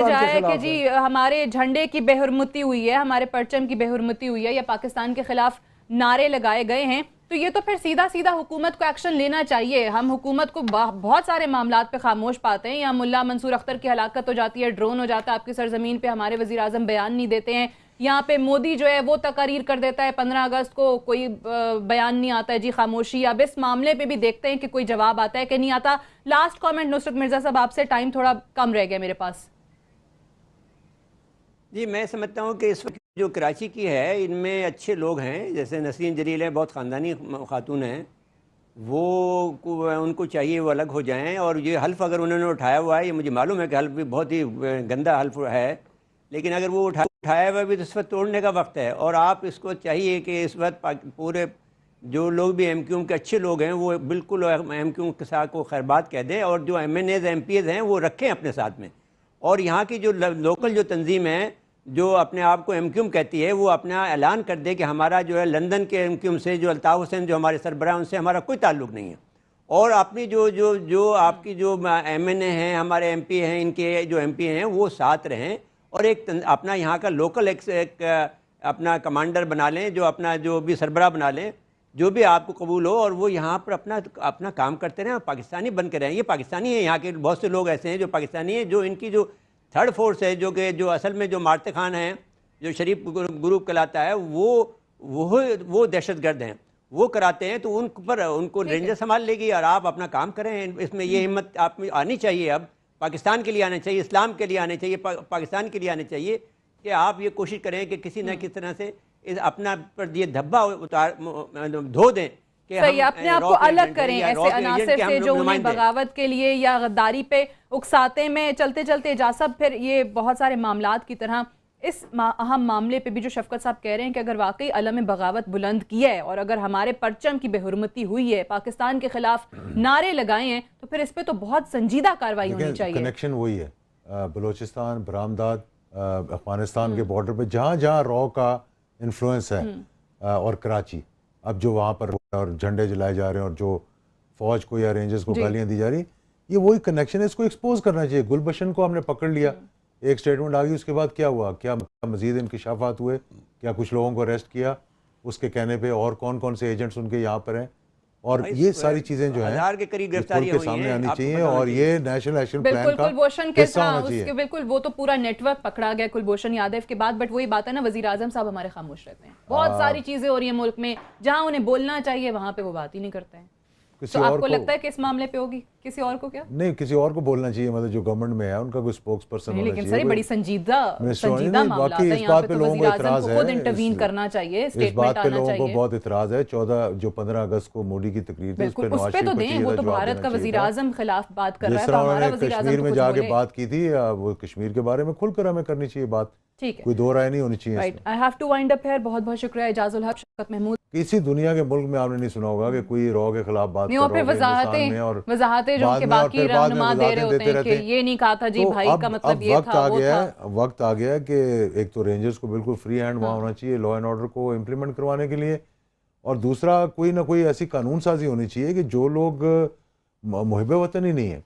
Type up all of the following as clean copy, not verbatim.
जाए कि जी हमारे झंडे की बेहुरमती हुई है, हमारे परचम की बेहुरमती हुई है या पाकिस्तान के खिलाफ नारे लगाए गए हैं, तो ये तो फिर सीधा सीधा हुकूमत को एक्शन लेना चाहिए। हम हुकूमत को बहुत सारे मामलात पे खामोश पाते हैं। यहाँ मुल्ला मंसूर अख्तर की हलाकत हो जाती है, ड्रोन हो जाता है आपकी सरजमीन पे, हमारे वजीर आजम बयान नहीं देते हैं। यहाँ पे मोदी जो है वो तकारीर कर देता है 15 अगस्त को, कोई बयान नहीं आता है जी, खामोशी। अब इस मामले पे भी देखते हैं कि कोई जवाब आता है कि नहीं आता। लास्ट कमेंट नुसरत मिर्जा साहब आपसे, टाइम थोड़ा कम रह गया मेरे पास। जी, मैं समझता हूँ कि इस वक्त जो कराची की है इनमें अच्छे लोग हैं, जैसे नसरीन जलील है, बहुत ख़ानदानी खातून हैं, वो उनको चाहिए वो अलग हो जाएं। और ये हल्फ अगर उन्होंने उठाया हुआ है, ये मुझे मालूम है कि हल्फ भी बहुत ही गंदा हल्फ है, लेकिन अगर वो उठाया हुआ भी तो इस वक्त तोड़ने का वक्त है। और आप इसको चाहिए कि इस वक्त पूरे जो लोग भी MQM के अच्छे लोग हैं वो बिल्कुल MQM के साथ को खैरबाद कह दें, और जो MNAs MPs हैं वो रखें अपने साथ में। और यहाँ की जो लोकल जो तंजीम है जो अपने आप को MQM कहती है, वो अपना ऐलान कर दे कि हमारा जो है लंदन के MQM से जो अल्ताफ़ हुसैन जो हमारे सरबराह उनसे हमारा कोई ताल्लुक़ नहीं है। और अपनी जो जो जो आपकी जो MNA हैं, हमारे MP हैं, इनके जो MP हैं वो साथ रहें, और एक अपना यहाँ का लोकल एक अपना कमांडर बना लें, जो अपना जो भी सरबराह बना लें, जो भी आपको कबूल हो, और वो यहाँ पर अपना काम करते रहें, पाकिस्तानी बन के रहें। ये पाकिस्तानी है, यहाँ के बहुत से लोग ऐसे हैं जो पाकिस्तानी हैं, जो इनकी जो थर्ड फोर्स है, जो कि जो असल में जो मारते खान हैं, जो शरीफ ग्रुप कहलाता है, वो दहशतगर्द हैं, वो कराते हैं। तो उन पर उनको रेंजर संभाल लेगी और आप अपना काम करें। इसमें ये हिम्मत आप में आनी चाहिए, अब पाकिस्तान के लिए आना चाहिए, इस्लाम के लिए आने चाहिए, पाकिस्तान के लिए आने चाहिए कि आप ये कोशिश करें कि किसी न किसी तरह से इस अपना पर ये धब्बा धो दें कि सही, अपने आप को अलग करें ऐसे अनासर से जो उन्हें बगावत के लिए या गद्दारी पे उकसाते। में चलते चलते एजाज साहब, फिर ये बहुत सारे मामलात की तरह इस अहम मामले पे भी जो शफकत साहब कह रहे हैं कि अगर वाकई अलम बगावत बुलंद किया है और अगर हमारे परचम की बेहुरमती हुई है, पाकिस्तान के खिलाफ नारे लगाए हैं, तो फिर इस पे तो बहुत संजीदा कार्रवाई होनी चाहिए। कनेक्शन वही है, बलूचिस्तान, बरामदाद, अफगानिस्तान के बॉर्डर पे जहाँ जहाँ रॉ का इन्फ्लुएंस है, और कराची अब जो वहाँ पर और झंडे जलाए जा रहे हैं और जो फौज को या रेंजर्स को गालियाँ दी जा रही, ये वही कनेक्शन है। इसको एक्सपोज करना चाहिए। गुलबशन को हमने पकड़ लिया, एक स्टेटमेंट आ गई, उसके बाद क्या हुआ? क्या मजीद इंकशाफात हुए? क्या कुछ लोगों को अरेस्ट किया उसके कहने पे? और कौन कौन से एजेंट्स उनके यहाँ पर हैं? और ये सारी चीजें जो हैं के करीब गिरफ्तारियां के सामने आनी चाहिए, और ये नेशनल एक्शन प्लान का हिस्सा होना चाहिए। बिल्कुल, वो तो पूरा नेटवर्क पकड़ा गया कुलभूषण यादव के बाद। बट वही बात है ना, वजीर आजम साहब हमारे खामोश रहते हैं। बहुत सारी चीजें हो रही है मुल्क में, जहां उन्हें बोलना चाहिए वहां पे वो बात ही नहीं करते हैं। तो आपको लगता है कि इस मामले पे होगी किसी और को? क्या नहीं, किसी और को बोलना चाहिए, मतलब जो गवर्नमेंट में है उनका कोई स्पोक्स पर्सन होना चाहिए। लेकिन सर बड़ी संजीदा मामला है, इस बात पे लोगों को इतराज है, खुद इंटरवीन करना चाहिए, इस बात पे लोगों को बहुत इतराज है। 15 अगस्त को मोदी की तकरीर थी, उस पे नवाज शरीफ को चाहिए, वो तो भारत का वजीर आजम खिलाफ बात कर रहा है, जिस तरह उन्होंने कश्मीर में जाके बात की थी, वो कश्मीर के बारे में खुलकर हमें करनी चाहिए बात। ठीक है, कोई दो राय नहीं होनी चाहिए। Right, I have to wind up here. बहुत बहुत शुक्रिया इजाजुल हक, शफकत महमूद। किसी दुनिया के मुल्क में आपने नहीं सुना होगा कि कोई रॉ के खिलाफ बात कर रहा है। वजाहतें जो उनके बाकी रहनुमा दे रहे होते हैं कि ये नहीं कहा था जी भाई का मतलब ये था, वो था। वक्त आ गया कि एक तो रेंजर्स को बिल्कुल फ्री हैंड वहाँ होना चाहिए लॉ एंड ऑर्डर को इम्प्लीमेंट करवाने के लिए, और दूसरा कोई ना कोई ऐसी कानून साजी होनी चाहिए कि जो लोग मुहिब वतन ही नहीं है,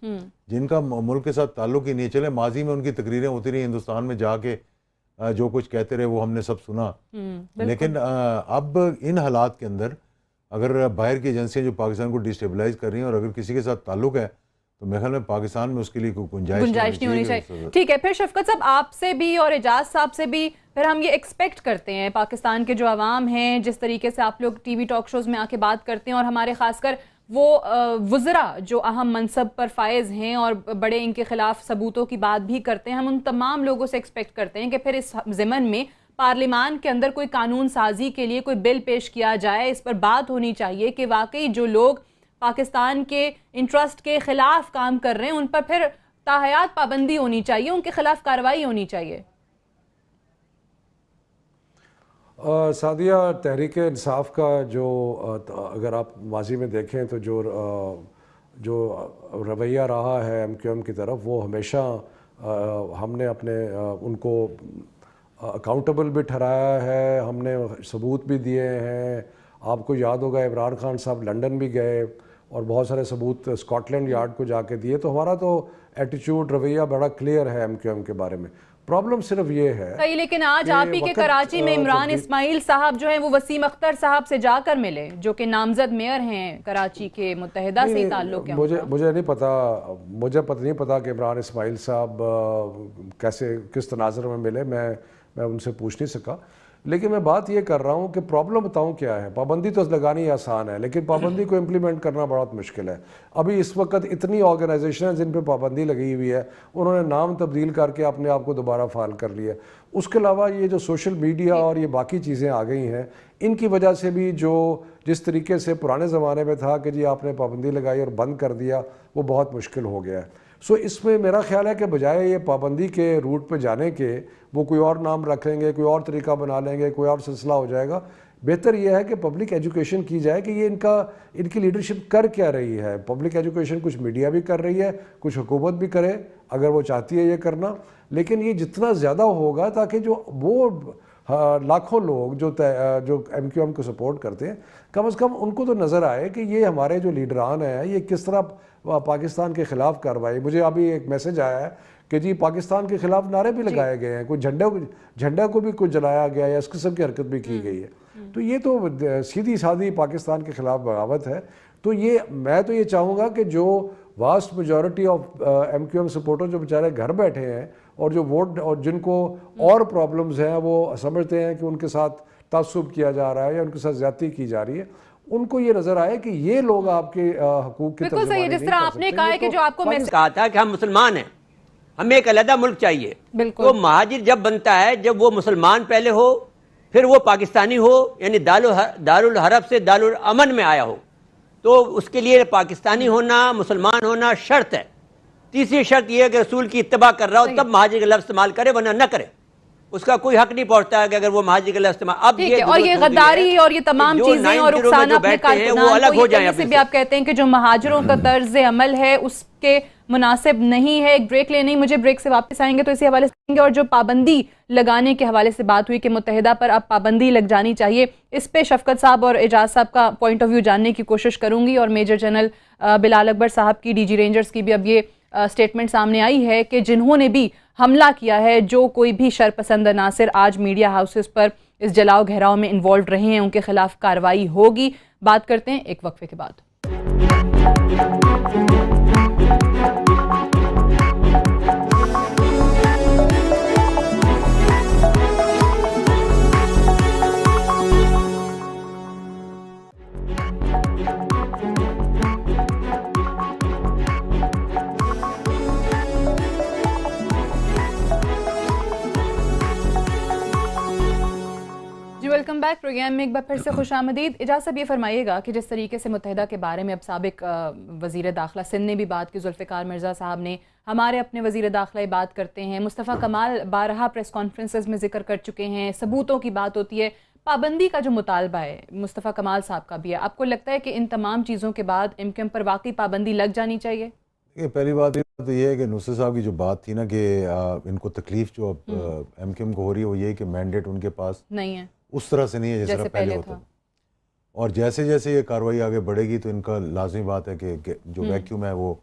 जिनका मुल्क के साथ ताल्लुक ही नहीं, चले माजी में उनकी तकरीरें होती रही हिंदुस्तान में जाके, जो कुछ कहते रहे वो हमने सब सुना, लेकिन अब इन हालात के अंदर अगर बाहर की एजेंसियां जो पाकिस्तान को डिस्टेबलाइज कर रही हैं और अगर किसी के साथ ताल्लुक है, तो मेरे ख्याल में पाकिस्तान में उसके लिए कोई गुंजाइश नहीं होनी चाहिए। ठीक है, फिर शफकत साहब आपसे भी और एजाज साहब से भी फिर हम ये एक्सपेक्ट करते हैं, पाकिस्तान के जो अवाम हैं, जिस तरीके से आप लोग टीवी टॉक शोज में आके बात करते हैं, और हमारे खासकर वो वज़रा जो अहम मनसब पर फायज हैं और बड़े इनके खिलाफ सबूतों की बात भी करते हैं, हम उन तमाम लोगों से एक्सपेक्ट करते हैं कि फिर इस ज़मन में पार्लिमान के अंदर कोई कानून साजी के लिए कोई बिल पेश किया जाए। इस पर बात होनी चाहिए कि वाकई जो लोग पाकिस्तान के इंटरेस्ट के खिलाफ काम कर रहे हैं उन पर फिर ताहयात पाबंदी होनी चाहिए, उनके खिलाफ कार्रवाई होनी चाहिए। सादिया, तहरीक इंसाफ का जो अगर आप माजी में देखें तो जो रवैया रहा है MQM की तरफ, वो हमेशा हमने अपने उनको अकाउंटेबल भी ठहराया है, हमने सबूत भी दिए हैं। आपको याद होगा इमरान खान साहब लंदन भी गए और बहुत सारे सबूत स्कॉटलैंड यार्ड को जाके दिए। तो हमारा तो एटीट्यूड, रवैया बड़ा क्लियर है एमक्यूएम के बारे में। प्रॉब्लम सिर्फ ये है सही, लेकिन आज आप ही के कराची में इमरान इस्माइल साहब जो हैं वो वसीम अख्तर साहब से जाकर मिले, जो कि नामजद मेयर हैं कराची के, मुत्तहिदा से ताल्लुक है। मुझे नहीं पता, नहीं पता कि इमरान इस्माइल साहब कैसे किस तनाज़ुर में मिले, मैं उनसे पूछ नहीं सका। लेकिन मैं बात ये कर रहा हूँ कि प्रॉब्लम बताऊँ क्या है। पाबंदी तो लगानी आसान है, लेकिन पाबंदी को इम्प्लीमेंट करना बहुत मुश्किल है। अभी इस वक्त इतनी ऑर्गेनाइजेशन है जिन पे पाबंदी लगी हुई है, उन्होंने नाम तब्दील करके अपने आप को दोबारा फाल कर लिया। उसके अलावा ये जो सोशल मीडिया और ये बाकी चीज़ें आ गई हैं, इनकी वजह से भी जो जिस तरीके से पुराने ज़माने में था कि जी आपने पाबंदी लगाई और बंद कर दिया, वो बहुत मुश्किल हो गया है। सो इसमें मेरा ख्याल है कि बजाय ये पाबंदी के रूट पे जाने के वो कोई और नाम रख लेंगे, कोई और तरीका बना लेंगे, कोई और सिलसिला हो जाएगा। बेहतर यह है कि पब्लिक एजुकेशन की जाए कि ये इनकी लीडरशिप कर क्या रही है। पब्लिक एजुकेशन कुछ मीडिया भी कर रही है, कुछ हुकूमत भी करे अगर वो चाहती है ये करना, लेकिन ये जितना ज़्यादा होगा ताकि जो वो लाखों लोग जो एमक्यूएम को सपोर्ट करते हैं, कम से कम उनको तो नज़र आए कि ये हमारे जो लीडरान हैं ये किस तरह पाकिस्तान के ख़िलाफ़ कार्रवाई। मुझे अभी एक मैसेज आया है कि जी पाकिस्तान के ख़िलाफ़ नारे भी लगाए गए हैं, कुछ झंडा को भी कुछ जलाया गया है, इस किस्म की हरकत भी की गई है। तो ये तो सीधी सादी पाकिस्तान के ख़िलाफ़ बगावत है। तो ये मैं तो ये चाहूँगा कि जो vast majority of MQM supporter जो बेचारे घर बैठे हैं और जो वोट और जिनको और प्रॉब्लम्स हैं, वो समझते हैं कि उनके साथ तासुब किया जा रहा है या उनके साथ ज्यादती की जा रही है, उनको ये नजर आए कि ये लोग आपके हकूक की बिल्कुल सही, जिस तरह आपने कहा है कि जो आपको कहा था कि हम मुसलमान हैं, हमें एक अलग मुल्क चाहिए। तो महाजिर जब बनता है जब वो मुसलमान पहले हो, फिर वो पाकिस्तानी हो, यानी दारुल हरब से दारुल अमन में आया हो, तो उसके लिए पाकिस्तानी होना, मुसलमान होना शर्त है। तीसरी शर्त यह है कि रसूल की इत्तबा कर रहा हो तब महाजिर का लफ्ज़ इस्तेमाल करे, वरना न करे। उसका कोई हक नहीं पहुंचता है कि अगर वो महाजिर का लफ्ज़ इस्तेमाल। अब ये और ये गद्दारी और ये तमाम चीजें और रुखसाना अपने कारकुनान को अलग हो जाए। भी आप कहते हैं कि जो महाजिरों का तर्ज अमल है उसके मुनासिब नहीं है। एक ब्रेक लेनी, मुझे ब्रेक से वापस आएंगे तो इसी हवाले से। और जो पाबंदी लगाने के हवाले से बात हुई कि मुत्तहिदा पर अब पाबंदी लग जानी चाहिए, इस पे शफकत साहब और एजाज साहब का पॉइंट ऑफ व्यू जानने की कोशिश करूंगी। और मेजर जनरल बिलाल अकबर साहब की डीजी रेंजर्स की भी अब ये स्टेटमेंट सामने आई है कि जिन्होंने भी हमला किया है, जो कोई भी शरपसंद अनासिर आज मीडिया हाउसेस पर इस जलाओ घेराव में इन्वॉल्व रहे हैं, उनके खिलाफ कार्रवाई होगी। बात करते हैं एक वक्फे के बाद। वेलकम बैक प्रोग्राम में एक बार फिर से खुशामदीद। इजाज़त साहब, ये फरमाइएगा कि जिस तरीके से मुत्तहिदा के बारे में अब साबिक वज़ीर दाखिला सिंध ने भी बात की, जुल्फ़िकार मिर्ज़ा साहब ने, हमारे अपने वज़ीर दाखिला बात करते हैं, मुस्तफ़ा कमाल बारहा प्रेस कॉन्फ्रेंसेस में जिक्र कर चुके हैं, सबूतों की बात होती है, पाबंदी का जो मुतालबा है मुस्तफ़ा कमाल साहब का भी है। आपको लगता है कि इन तमाम चीज़ों के बाद एमक्यूएम पर वाकई पाबंदी लग जानी चाहिए? पहली बात तो ये है कि नुसरत साहब की जो बात थी ना कि इनको तकलीफ जो एमक्यूएम को हो रही है वो ये कि मैंडेट उनके पास नहीं है, उस तरह से नहीं है जैसे पहले होता। और जैसे जैसे ये कार्रवाई आगे बढ़ेगी तो इनका लाजमी बात है कि जो वैक्यूम है वो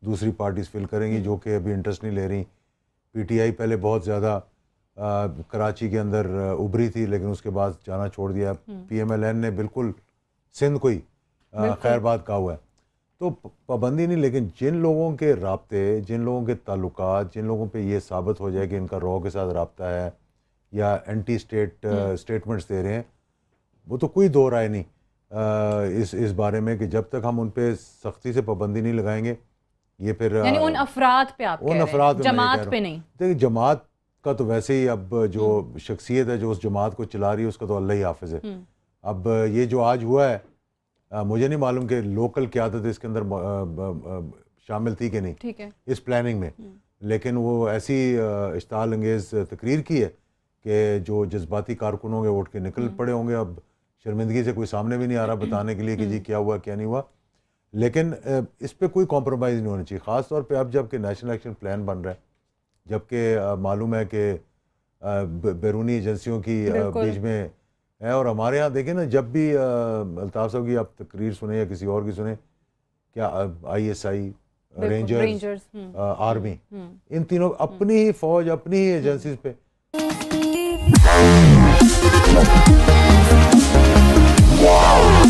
दूसरी पार्टीज फिल करेंगी, जो कि अभी इंटरेस्ट नहीं ले रही। पीटीआई पहले बहुत ज़्यादा कराची के अंदर उभरी थी, लेकिन उसके बाद जाना छोड़ दिया। पीएमएलएन ने बिल्कुल सिंध को ही खैरबाद कहा हुआ है। तो पाबंदी नहीं, लेकिन जिन लोगों के राब्ते, जिन लोगों के ताल्लुकात, जिन लोगों पे ये साबित हो जाए कि इनका रॉ के साथ राब्ता है या एंटी स्टेटमेंट्स दे रहे हैं, वो तो कोई दो राय नहीं इस बारे में कि जब तक हम उन पे सख्ती से पाबंदी नहीं लगाएंगे, ये फिर यानी उन अफराद पे आप उन अफराद जमात पे नहीं। देखिए, जमात का तो वैसे ही अब जो शख्सियत है जो उस जमात को चला रही है उसका तो अल्लाह ही हाफिज है। अब ये जो आज हुआ है, मुझे नहीं मालूम कि लोकल क़यादत इसके अंदर शामिल थी कि नहीं, ठीक है, इस प्लानिंग में, लेकिन वो ऐसी इश्ताल अंगेज़ तकरीर की है कि जो जज्बाती कारकुन होंगे उठ के निकल पड़े होंगे। अब शर्मिंदगी से कोई सामने भी नहीं आ रहा बताने के लिए कि जी क्या हुआ क्या नहीं हुआ। लेकिन इस पर कोई कॉम्प्रोमाइज़ नहीं होना चाहिए, ख़ास तौर पे अब जबकि नेशनल एक्शन प्लान बन रहा है, जबकि मालूम है कि बैरूनी एजेंसियों की बीच में है। और हमारे यहाँ देखें ना, जब भी अल्ताफ़ साहब की आप तकरीर सुने या किसी और की सुने, क्या ISI रेंजर्स, आर्मी, इन तीनों अपनी ही फौज, अपनी ही एजेंसीज पे Wow.